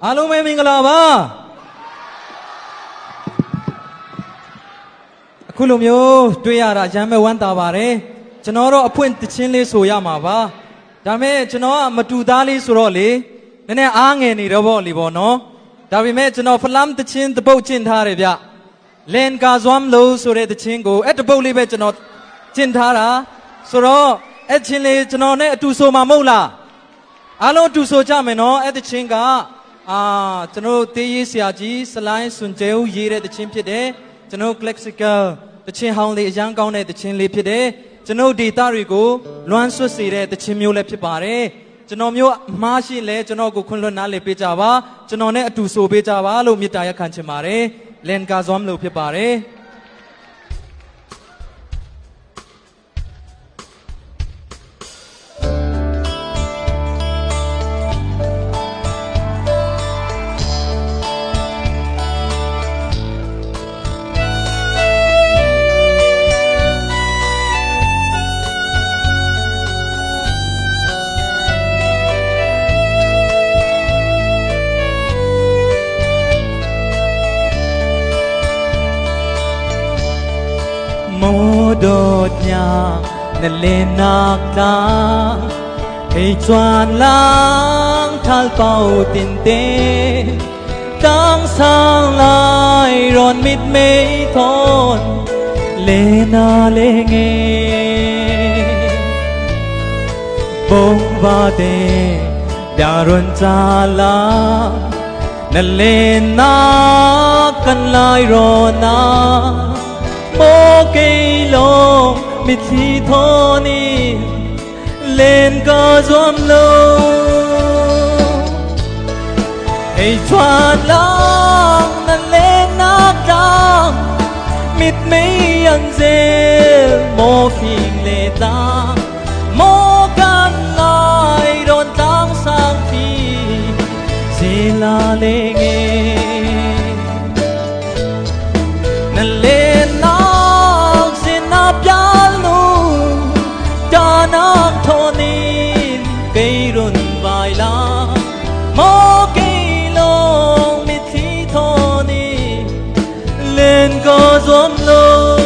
အားလုံးပဲမင်္ဂလာပါအခုလိုမျိုးတွေ့ရတာရမ်းမဲ့ဝမ်းသာပါတယ်ကျွန်တော်တော့အဖွင့်တခြင်းလေးဆိုရမှာပါဒါပေမဲ့ကျွန်တော်ကမတူသားလေးဆိုတော့လေနည်းနည်းအားငယ်နေတော့ဗောလေဗောနော်ဒါပေမဲ့ကျွန်တော်ဖလမ်တခြင်းတပုတ်ကျင့်ထားတယ်ဗျလန်ကာဇွမ်လို့ဆိုတဲ့တခြင်းကိုအဲ့တပုတ်လေးပဲကျွန်တော်ကျင့်ထားတာဆိုတော့အဲ့ချင်းလေးကျွန်တော်နဲ့အတူဆိုမှာမဟုတ်လားအားလုံးအတူဆိုကြမယ်နော်အဲ့တခြင်းကကျွန်တော်တေးရေးဆရာကြီးစလိုင်းစွန်ကျဲဦးရေးတဲ့တခြင်းဖြစ်တယ်ကျွန်တော် classical တခြင်းဟောင်းလေးအရန်ကောင်းတဲ့တခြင်းလေးဖြစ်တယ်ကျွန်တော်ဒေတာတွေကိုလွမ်းဆွတ်စေတဲ့တခြင်းမျိုးလည်းဖြစ်ပါတယ်ကျွန်တော်မျိုးမှားရှိလဲကျွန်တော်ကိုခွင့်လွှတ်နားလေပေးကြပါကျွန်တော်နဲ့အတူဆိုပေးကြပါလို့မေတ္တာရပ်ခံချင်ပါတယ်လန်ကာဇွမ်လို့ဖြစ်ပါတယ်đột nhà nên lên nạc đá hay choàn lang thal bao tin tê đang sang lại ròn mít mây thôn lên na lên nghe bông va tê đã ròn cha la nên lên na cần lại ròn na mô cây lông mít thi thoni lên ca doam lâu hay choan lang nan lên nát đam mít mấy ăn dê mô phình lệ ta mô can lại đồn tăng sang phi dê la lê nghe nan lên cây run vài la mô cây lông mít thi thoni lên có gióm lô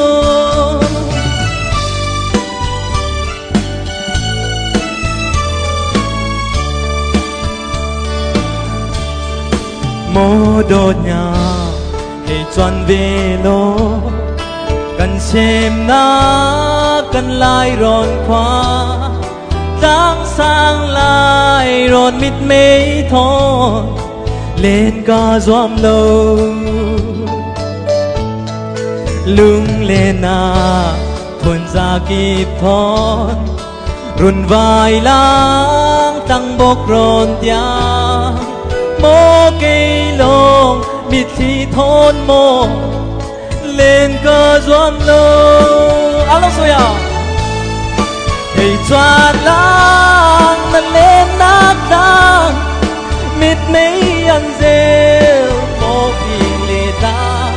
mô đột nhà hay choan về lô cần xem na cần lại ròn khoa đang sang lại ròn mít mây thon lên ca doam lâu lưng lên thuần ra kịp thon run vai lang tăng bốc ròn tia mô cây lông mít thi thon mô lên ca doam lâu alo soya hay choan lang nan lên nát đam mít mấy ăn rêu mô phình lệ ta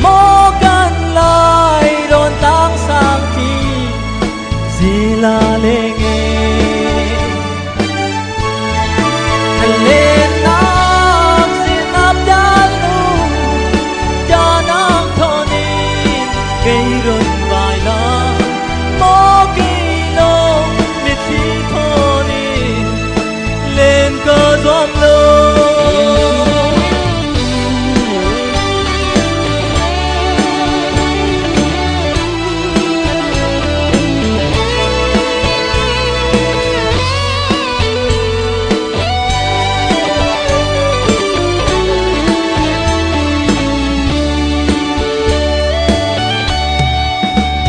mô can lại đồn tăng sang thi dì la lê nghe nan lên nát xin áp đá lu cho nắng thôn in cây run vài la mô cơ gióm lô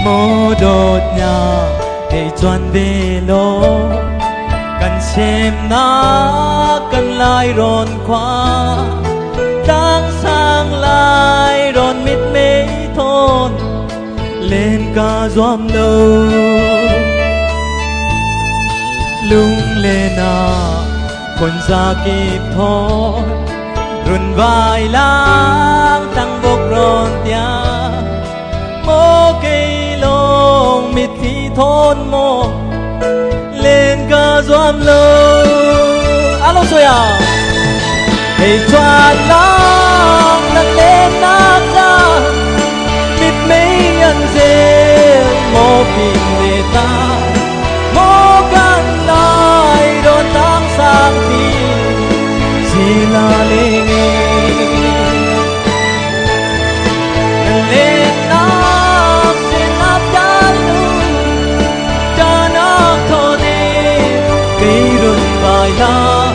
mô đột nhà để choan về lô cần xem na cần lại ròn khoa đang sang lại ròn mít mây thôn lên ca doam lâu lung lên con ra kịp thôn run vai lang tăng bốc ròn tia mô cây lông mít thi thôn mô lên ca doam lâu alo soya Hey chua long là lên nát ra mịt mấy nhân dê mô phim lệ ta mô gan lại đồn tăng sang thì chỉ là lê nghe lên nát sẽ nát chán nu cha nát thô đi cây rừng bài la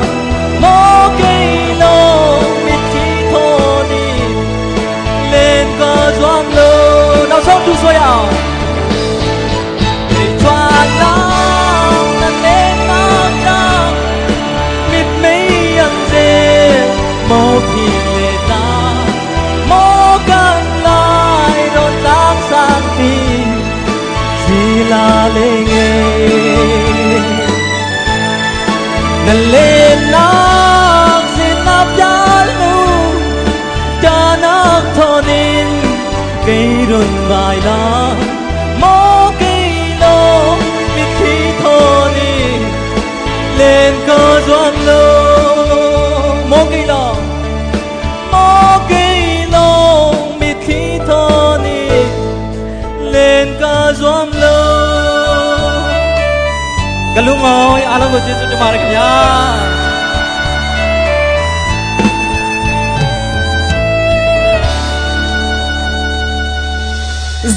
mô cây lô mịt khi thô đi lên có doang lô nào sống tu soi ảo để choa lang là lên nát ra mịt mấy ăn dê mô thì lệ ta mô gan lại đồn tăng sang thì chỉ là lê nghe lên nát xin nắp giá lu cha nát thô nín cây rừng vài lá mô cây lô mịt khi thô nín lên cơ doang lô mô cây lô mịt khi thô nín lên cơ doang lôกะลุงเอ้ยအားလုံးကိုကျေးဇူးတင်ပါတယ်ခင်ဗျာ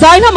Zainab